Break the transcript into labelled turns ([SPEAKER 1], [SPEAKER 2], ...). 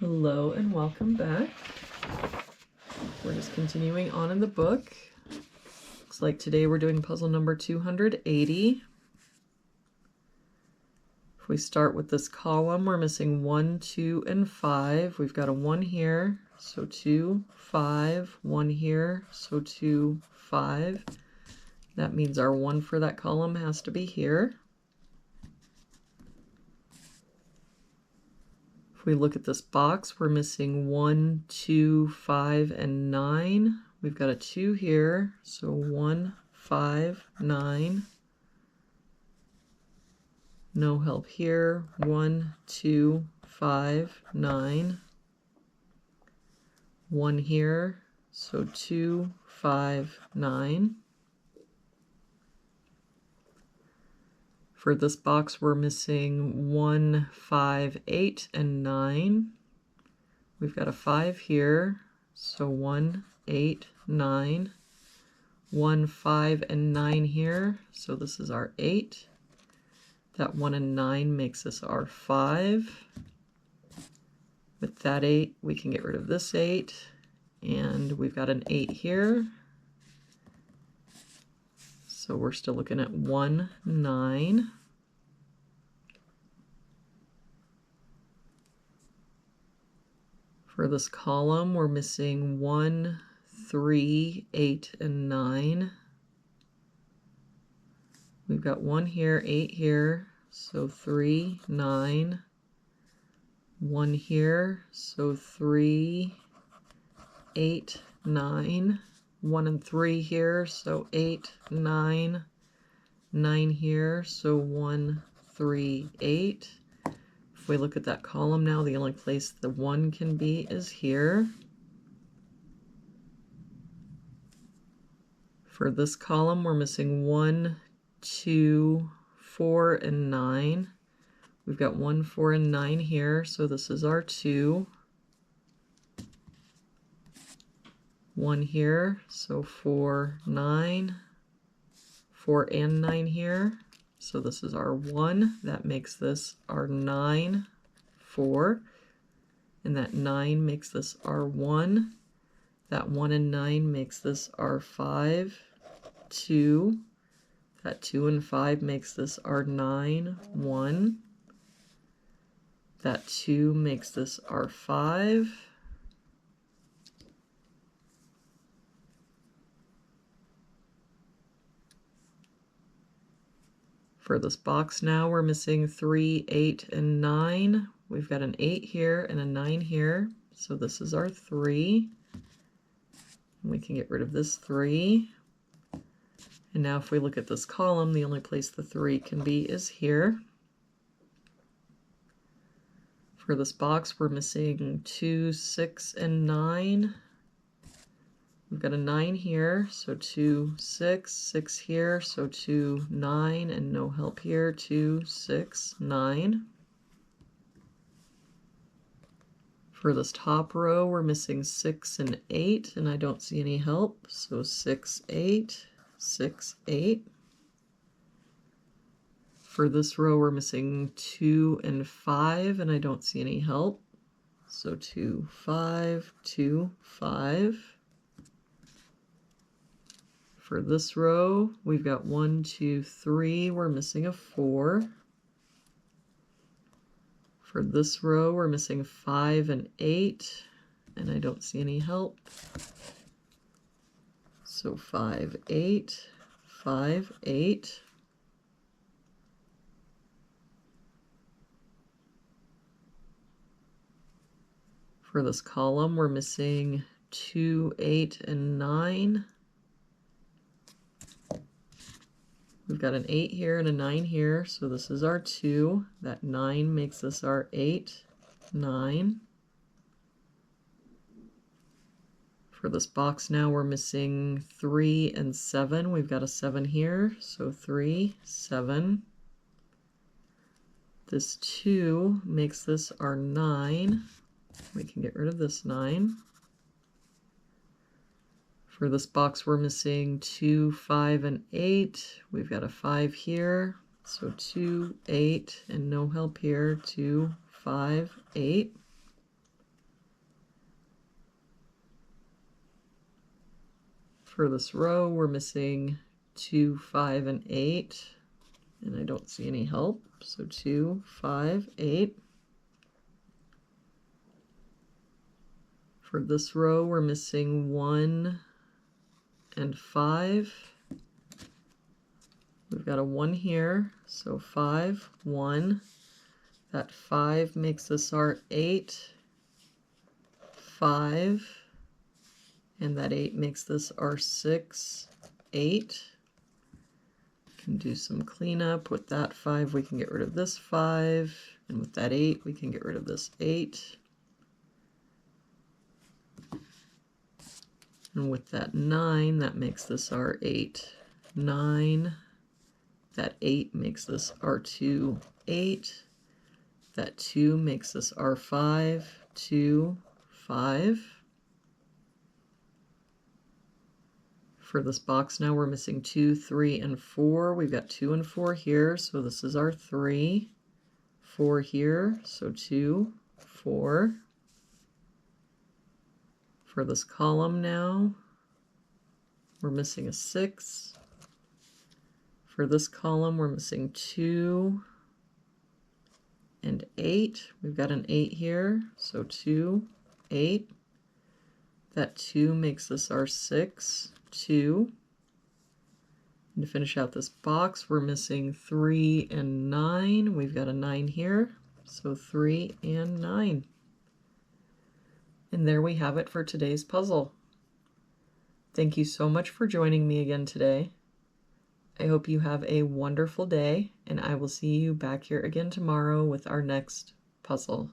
[SPEAKER 1] Hello and welcome back. We're just continuing on in the book. Looks like today we're doing puzzle number 280. If we start with this column, we're missing 1, 2, and 5. We've got a 1 here, so 2, 5, 1 here, so 2, 5. That means our 1 for that column has to be here. If we look at this box, we're missing 1, 2, 5, and 9. We've got a 2 here, so 1, 5, 9. No help here. 1, 2, 5, 9. 1 here, so 2, 5, 9. For this box, we're missing 1, 5, 8, and 9. We've got a 5 here, so 1, 8, 9. 1, 5, and 9 here, so this is our 8. That 1 and 9 makes this our 5. With that 8, we can get rid of this 8, and we've got an 8 here. So we're still looking at 1, 9. For this column, we're missing 1, 3, 8, and 9. We've got 1 here, 8 here, so 3, 9. 1 here, so 3, 8, 9. 1 and 3 here, so 8, 9. 9 here, so 1, 3, 8. If we look at that column now, the only place the 1 can be is here. For this column, we're missing 1, 2, 4, and 9. We've got 1, 4, and 9 here, so this is our 2. 1 here, so 4, 9. 4 and 9 here, so this is our 1. That makes this our 9, 4. And that 9 makes this our 1. That 1 and 9 makes this our 5, 2. That 2 and 5 makes this our 9, 1. That 2 makes this our 5. For this box now, we're missing 3, 8, and 9. We've got an 8 here and a 9 here, so this is our 3. We can get rid of this 3. And now if we look at this column, the only place the 3 can be is here. For this box, we're missing 2, 6, and 9. We've got a 9 here, so 2, 6, 6 here, so 2, 9, and no help here, 2, 6, 9. For this top row, we're missing 6 and 8, and I don't see any help, so 6, 8, 6, 8. For this row, we're missing 2 and 5, and I don't see any help, so 2, 5, 2, 5. For this row, we've got 1, 2, 3. We're missing a 4. For this row, we're missing 5 and 8, and I don't see any help. So 5, 8, 5, 8. For this column, we're missing 2, 8, and 9. We've got an 8 here and a 9 here, so this is our 2. That 9 makes this our 8, 9. For this box now, we're missing 3 and 7. We've got a 7 here, so 3, 7. This 2 makes this our 9. We can get rid of this 9. For this box, we're missing 2, 5, and 8. We've got a 5 here, so 2, 8, and no help here, 2, 5, 8. For this row, we're missing 2, 5, and 8, and I don't see any help, so 2, 5, 8. For this row, we're missing 1 and 5. We've got a 1 here, so 5, 1. That 5 makes this our 8, 5. And that 8 makes this our 6, 8. Can do some cleanup. With that 5, we can get rid of this 5. And with that 8, we can get rid of this 8. And with that 9, that makes this our 8, 9. That 8 makes this our 2, 8. That 2 makes this our 5, 2, 5. For this box now, we're missing 2, 3, and 4. We've got 2 and 4 here, so this is our 3. 4 here, so 2, 4. For this column now, we're missing a 6. For this column, we're missing 2 and 8. We've got an 8 here, so 2, 8. That 2 makes this our 6, 2. And to finish out this box, we're missing 3 and 9. We've got a 9 here, so 3 and 9. And there we have it for today's puzzle. Thank you so much for joining me again today. I hope you have a wonderful day, and I will see you back here again tomorrow with our next puzzle.